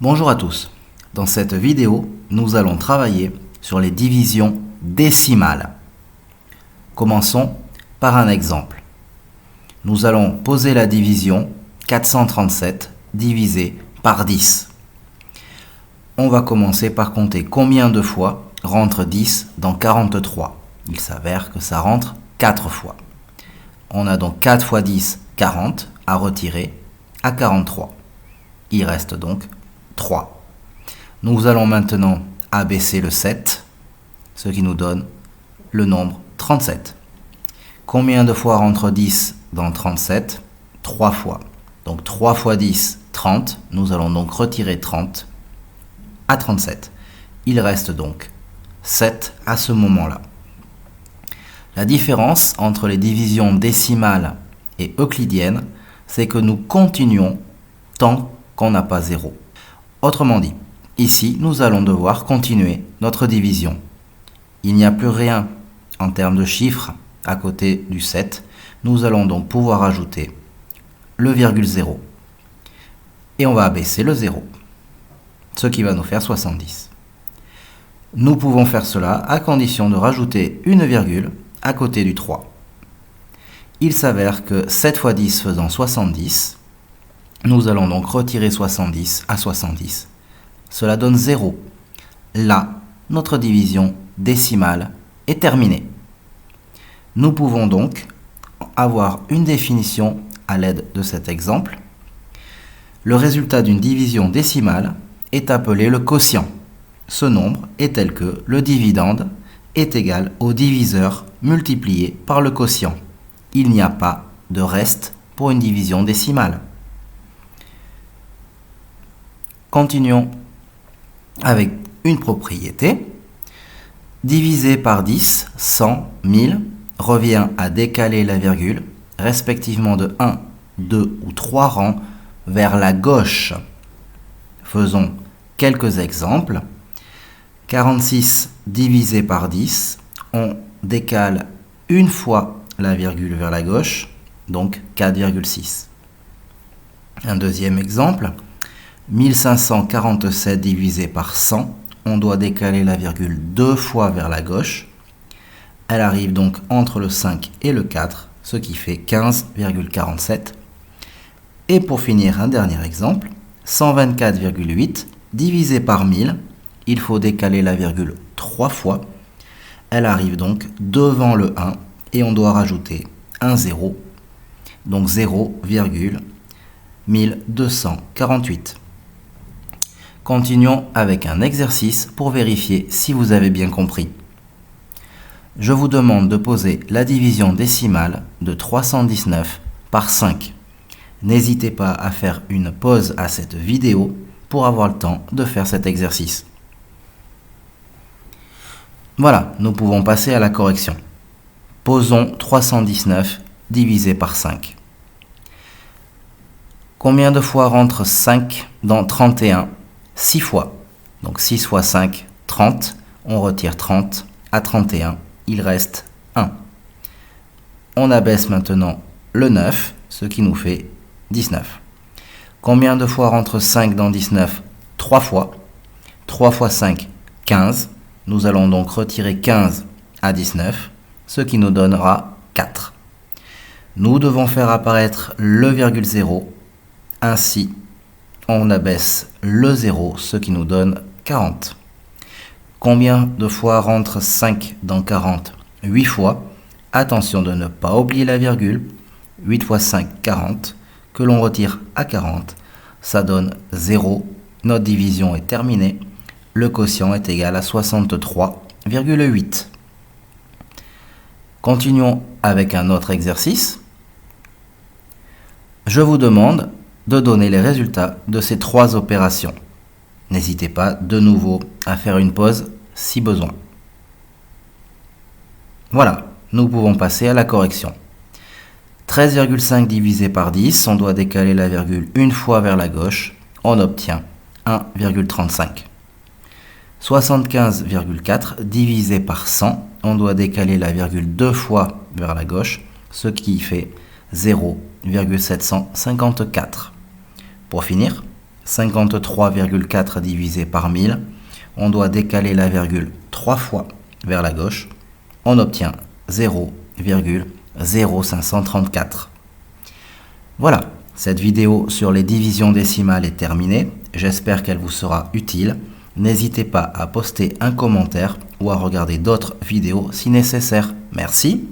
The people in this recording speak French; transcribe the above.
Bonjour à tous. Dans cette vidéo, nous allons travailler sur les divisions décimales. Commençons par un exemple. Nous allons poser la division 437 divisé par 10. On va commencer par compter combien de fois rentre 10 dans 43. Il s'avère que ça rentre 4 fois. On a donc 4 fois 10, 40 à retirer à 43. Il reste donc 3. Nous allons maintenant abaisser le 7, ce qui nous donne le nombre 37. Combien de fois rentre 10 dans 37? 3 fois. Donc 3 fois 10, 30. Nous allons donc retirer 30 à 37. Il reste donc 7 à ce moment-là. La différence entre les divisions décimales et euclidiennes, c'est que nous continuons tant qu'on n'a pas 0. Autrement dit, ici, nous allons devoir continuer notre division. Il n'y a plus rien en termes de chiffres à côté du 7. Nous allons donc pouvoir ajouter le virgule 0. Et on va abaisser le 0, ce qui va nous faire 70. Nous pouvons faire cela à condition de rajouter une virgule à côté du 3. Il s'avère que 7 fois 10 faisant 70, nous allons donc retirer 70 à 70. Cela donne 0. Là, notre division décimale est terminée. Nous pouvons donc avoir une définition à l'aide de cet exemple. Le résultat d'une division décimale est appelé le quotient. Ce nombre est tel que le dividende est égal au diviseur multiplié par le quotient. Il n'y a pas de reste pour une division décimale. Continuons avec une propriété. Divisé par 10, 100, 1000 revient à décaler la virgule, respectivement de 1, 2 ou 3 rangs vers la gauche. Faisons quelques exemples. 46 divisé par 10, on décale une fois la virgule vers la gauche, donc 4,6. Un deuxième exemple, 1547 divisé par 100, on doit décaler la virgule deux fois vers la gauche. Elle arrive donc entre le 5 et le 4, ce qui fait 15,47. Et pour finir, un dernier exemple, 124,8 divisé par 1000, il faut décaler la virgule 3 fois. Elle arrive donc devant le 1 et on doit rajouter un 0, donc 0,1248. Continuons avec un exercice pour vérifier si vous avez bien compris. Je vous demande de poser la division décimale de 319 par 5. N'hésitez pas à faire une pause à cette vidéo pour avoir le temps de faire cet exercice. Voilà, nous pouvons passer à la correction. Posons 319 divisé par 5. Combien de fois rentre 5 dans 31? 6 fois. Donc 6 fois 5, 30. On retire 30 à 31. Il reste 1. On abaisse maintenant le 9, ce qui nous fait 19. Combien de fois rentre 5 dans 19? 3 fois. 3 fois 5, 15. Nous allons donc retirer 15 à 19, ce qui nous donnera 4. Nous devons faire apparaître le virgule 0. Ainsi, on abaisse le 0, ce qui nous donne 40. Combien de fois rentre 5 dans 40? 8 fois. Attention de ne pas oublier la virgule. 8 fois 5, 40. Que l'on retire à 40, ça donne 0. Notre division est terminée. Le quotient est égal à 63,8. Continuons avec un autre exercice. Je vous demande de donner les résultats de ces trois opérations. N'hésitez pas de nouveau à faire une pause si besoin. Voilà, nous pouvons passer à la correction. 13,5 divisé par 10, on doit décaler la virgule une fois vers la gauche, on obtient 1,35. 75,4 divisé par 100, on doit décaler la virgule deux fois vers la gauche, ce qui fait 0,754. Pour finir, 53,4 divisé par 1000. On doit décaler la virgule 3 fois vers la gauche. On obtient 0,0534. Voilà, cette vidéo sur les divisions décimales est terminée. J'espère qu'elle vous sera utile. N'hésitez pas à poster un commentaire ou à regarder d'autres vidéos si nécessaire. Merci.